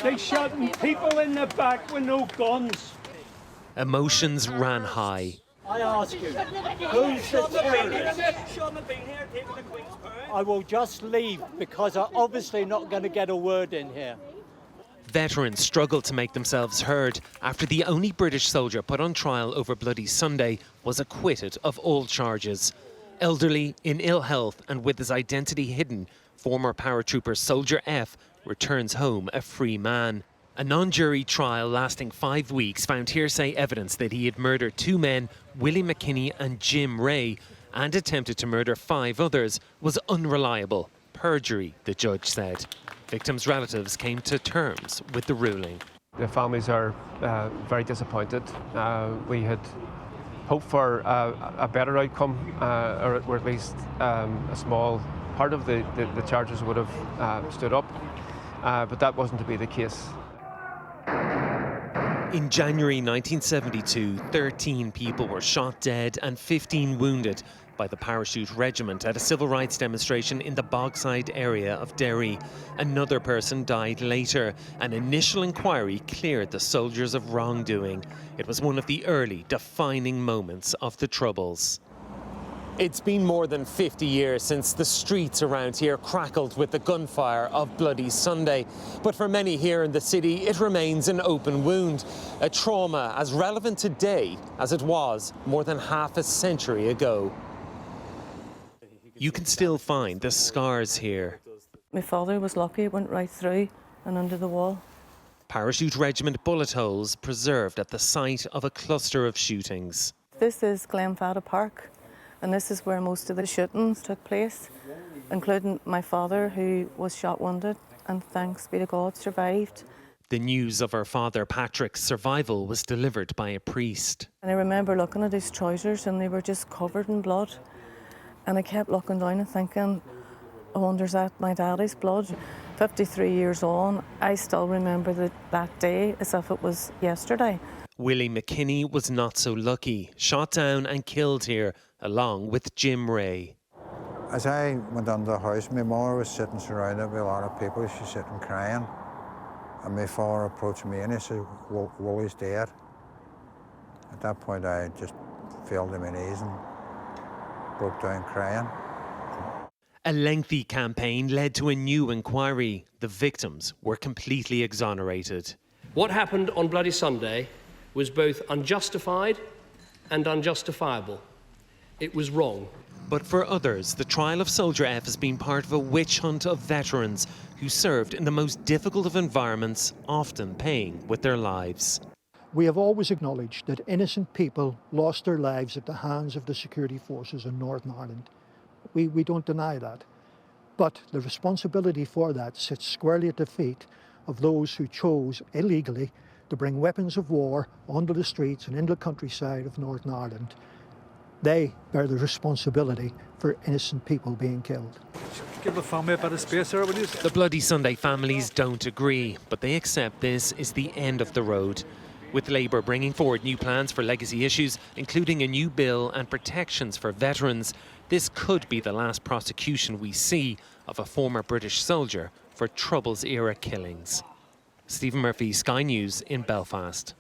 They shot people in the back with no guns. Emotions ran high. I ask you, who's the terrorist? I will just leave because I'm obviously not going to get a word in here. Veterans struggled to make themselves heard after the only British soldier put on trial over Bloody Sunday was acquitted of all charges. Elderly, in ill health and with his identity hidden, former paratrooper Soldier F returns home a free man. A non-jury trial lasting 5 weeks found hearsay evidence that he had murdered 2 men, Willie McKinney and Jim Wray, and attempted to murder 5 others was unreliable. Perjury, the judge said. Victims' relatives came to terms with the ruling. The families are very disappointed. We had hoped for a better outcome, or at least a small part of the charges would have stood up, but that wasn't to be the case. In January 1972, 13 people were shot dead and 15 wounded by the Parachute Regiment at a civil rights demonstration in the Bogside area of Derry. Another person died later. An initial inquiry cleared the soldiers of wrongdoing. It was one of the early defining moments of the Troubles. It's been more than 50 years since the streets around here crackled with the gunfire of Bloody Sunday. But for many here in the city, it remains an open wound, a trauma as relevant today as it was more than half a century ago. You can still find the scars here. My father was lucky, it went right through and under the wall. Parachute Regiment bullet holes preserved at the site of a cluster of shootings. This is Glenfada Park, and this is where most of the shootings took place, including my father, who was shot wounded and thanks be to God survived. The news of her father Patrick's survival was delivered by a priest. And I remember looking at his trousers and they were just covered in blood. And I kept looking down and thinking, I wonder, is that my daddy's blood? 53 years on, I still remember that day as if it was yesterday. Willie McKinney was not so lucky, shot down and killed here, along with Jim Wray. As I went into the house, my mother was sitting surrounded by a lot of people. She's sitting crying. And my father approached me and he said, Willie's dead. At that point, I just fell to my knees and broke down crying. A lengthy campaign led to a new inquiry. The victims were completely exonerated. What happened on Bloody Sunday was both unjustified and unjustifiable. It was wrong. But for others, the trial of Soldier F has been part of a witch hunt of veterans who served in the most difficult of environments, often paying with their lives. We have always acknowledged that innocent people lost their lives at the hands of the security forces in Northern Ireland. We don't deny that. But the responsibility for that sits squarely at the feet of those who chose illegally to bring weapons of war onto the streets and into the countryside of Northern Ireland. They bear the responsibility for innocent people being killed. Give the family a bit of space here, will you? The Bloody Sunday families don't agree, but they accept this is the end of the road. With Labour bringing forward new plans for legacy issues, including a new bill and protections for veterans, this could be the last prosecution we see of a former British soldier for Troubles-era killings. Stephen Murphy, Sky News in Belfast.